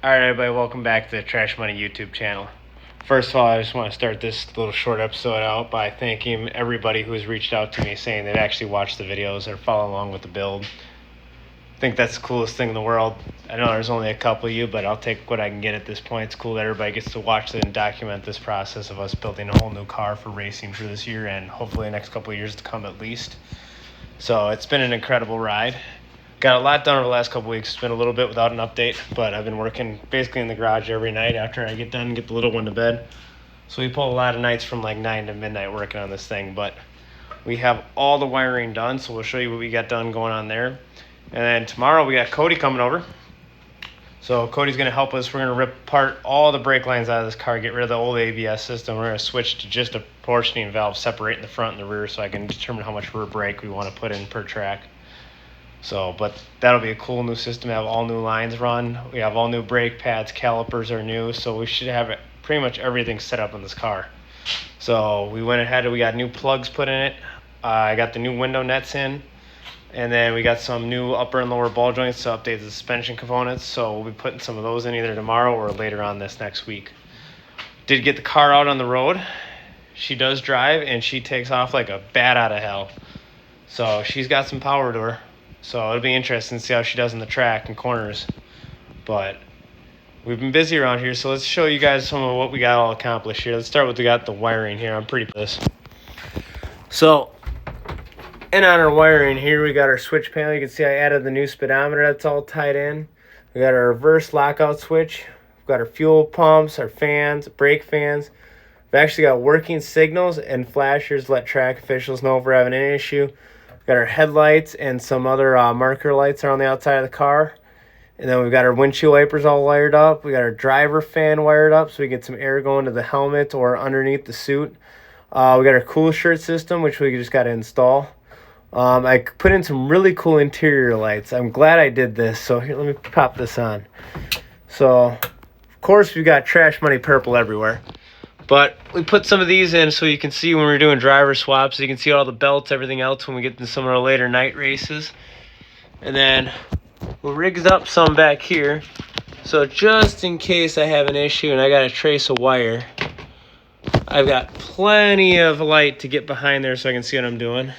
Alright, everybody, welcome back to the Trash Money YouTube channel. First of all, I just want to start this little short episode out by thanking everybody who has reached out to me saying they've actually watched the videos or follow along with the build. I think that's the coolest thing in the world. I know there's only a couple of you, but I'll take what I can get at this point. It's cool that everybody gets to watch it and document this process of us building a whole new car for racing for this year and hopefully the next couple of years to come at least. So it's been an incredible ride. Got a lot done over the last couple weeks. It's been a little bit without an update, but I've been working basically in the garage every night after I get done and get the little one to bed. So we pull a lot of nights from like 9 to midnight working on this thing, but we have all the wiring done, so we'll show you what we got done going on there. And then tomorrow we got Cody coming over. So Cody's going to help us. We're going to rip apart all the brake lines out of this car, get rid of the old ABS system. We're going to switch to just a portioning valve separating the front and the rear so I can determine how much rear brake we want to put in per track. So, but that'll be a cool new system. We have all new lines run. We have all new brake pads. Calipers are new. So we should have pretty much everything set up in this car. So we went ahead and we got new plugs put in it. I got the new window nets in. And then we got some new upper and lower ball joints to update the suspension components. So we'll be putting some of those in either tomorrow or later on this next week. Did get the car out on the road. She does drive and she takes off like a bat out of hell. So she's got some power to her. So it'll be interesting to see how she does in the track and corners. But we've been busy around here, so let's show you guys some of what we got all accomplished here. Let's start with we got the wiring here. I'm pretty pissed. So, and on our wiring here, we got our switch panel. You can see I added the new speedometer that's all tied in. We got our reverse lockout switch. We've got our fuel pumps, our fans, brake fans. We've actually got working signals and flashers to let track officials know if we're having any issue. Got our headlights and some other marker lights are on the outside of the car. And then we've got our windshield wipers all wired up. We got our driver fan wired up so we get some air going to the helmet or underneath the suit. We got our cool shirt system, which we just got to install. I put in some really cool interior lights. I'm glad I did this. So here, let me pop this on. So, of course, we've got Trash Money purple everywhere. But we put some of these in so you can see when we're doing driver swaps. You can see all the belts, everything else when we get to some of our later night races. And then we'll rig up some back here. So just in case I have an issue and I got to trace a wire, I've got plenty of light to get behind there so I can see what I'm doing.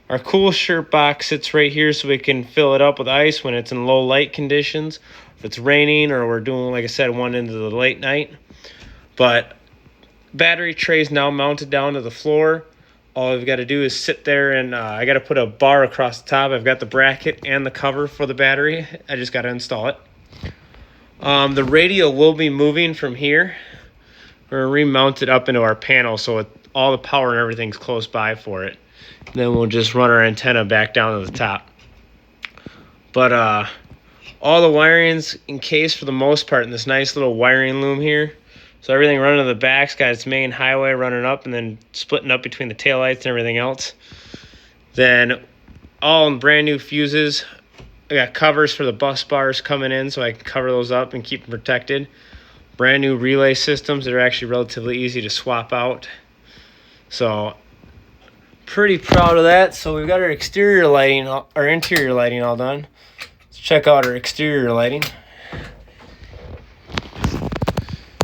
Our cool shirt box sits right here so we can fill it up with ice when it's in low light conditions. If it's raining or we're doing, like I said, one into the late night. But battery tray's now mounted down to the floor. All I've got to do is sit there and I got to put a bar across the top. I've got the bracket and the cover for the battery. I just got to install it. The radio will be moving from here. We're going to remount it up into our panel so all the power and everything's close by for it. And then we'll just run our antenna back down to the top. But all the wiring's encased for the most part in this nice little wiring loom here. So everything running to the back's got its main highway running up and then splitting up between the taillights and everything else. Then all brand new fuses. I got covers for the bus bars coming in so I can cover those up and keep them protected. Brand new relay systems that are actually relatively easy to swap out. So pretty proud of that. So we've got our exterior lighting, our interior lighting all done. Let's check out our exterior lighting.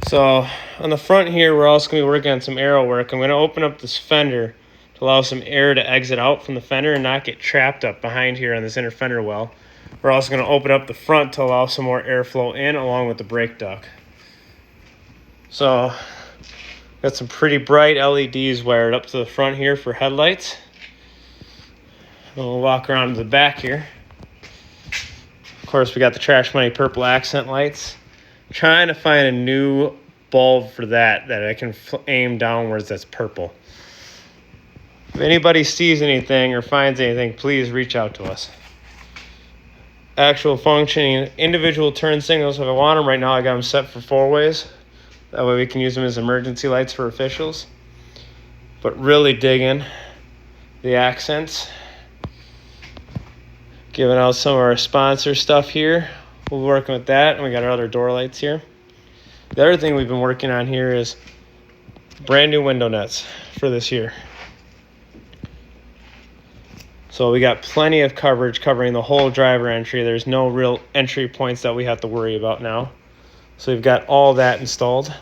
So on the front here, we're also going to be working on some aero work. I'm going to open up this fender to allow some air to exit out from the fender and not get trapped up behind here on this inner fender well. We're also going to open up the front to allow some more airflow in along with the brake duct. So got some pretty bright LEDs wired up to the front here for headlights. We'll walk around to the back here. Of course, we got the Trash Money purple accent lights. Trying to find a new bulb for that I can aim downwards that's purple. If anybody sees anything or finds anything, please reach out to us. Actual functioning individual turn signals, if I want them right now, I got them set for 4 ways. That way we can use them as emergency lights for officials. But really digging the accents. Giving out some of our sponsor stuff here. We'll be working with that, and we got our other door lights here. The other thing we've been working on here is brand new window nets for this year. So we got plenty of coverage covering the whole driver entry. There's no real entry points that we have to worry about now. So we've got all that installed.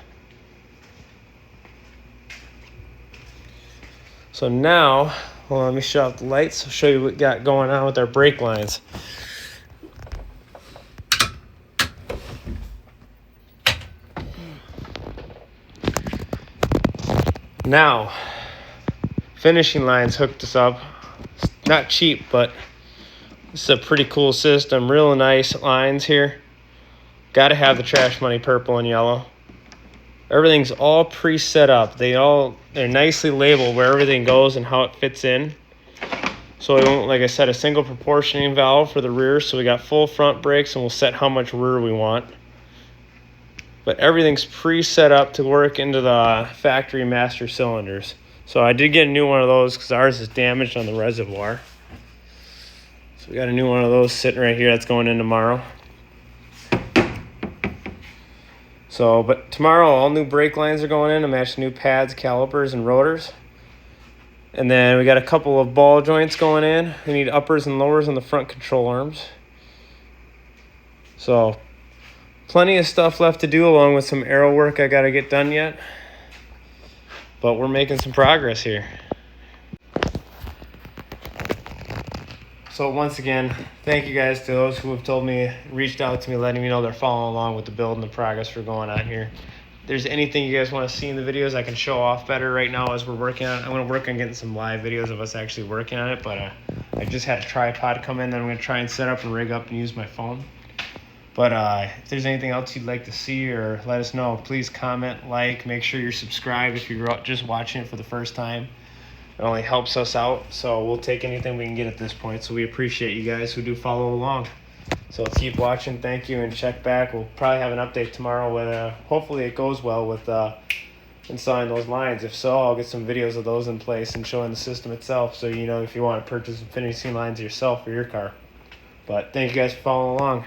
So now, well, let me shut off the lights. I'll show you what we got going on with our brake lines. Now, finishing lines hooked us up. It's not cheap, but this is a pretty cool system. Real nice lines here. Got to have the Trash Money purple and yellow. Everything's all pre-set up. They're nicely labeled where everything goes and how it fits in. So we won't, like I said, a single proportioning valve for the rear. So we got full front brakes, and we'll set how much rear we want. But everything's pre-set up to work into the factory master cylinders. So I did get a new one of those because ours is damaged on the reservoir. So we got a new one of those sitting right here that's going in tomorrow. So, but tomorrow all new brake lines are going in to match new pads, calipers, and rotors. And then we got a couple of ball joints going in. We need uppers and lowers on the front control arms. So, plenty of stuff left to do along with some aero work I got to get done yet. But we're making some progress here. So once again, thank you guys to those who have told me, reached out to me, letting me know they're following along with the build and the progress we're going on here. If there's anything you guys want to see in the videos, I can show off better right now as we're working on it. I'm going to work on getting some live videos of us actually working on it, but I just had a tripod come in that I'm going to try and set up and rig up and use my phone. But if there's anything else you'd like to see or let us know, please comment, like, make sure you're subscribed if you're just watching it for the first time. It only helps us out, so we'll take anything we can get at this point. So we appreciate you guys who do follow along. So keep watching, thank you, and check back. We'll probably have an update tomorrow with, hopefully it goes well with installing those lines. If so, I'll get some videos of those in place and showing the system itself, so you know if you want to purchase finishing lines yourself for your car. But thank you guys for following along.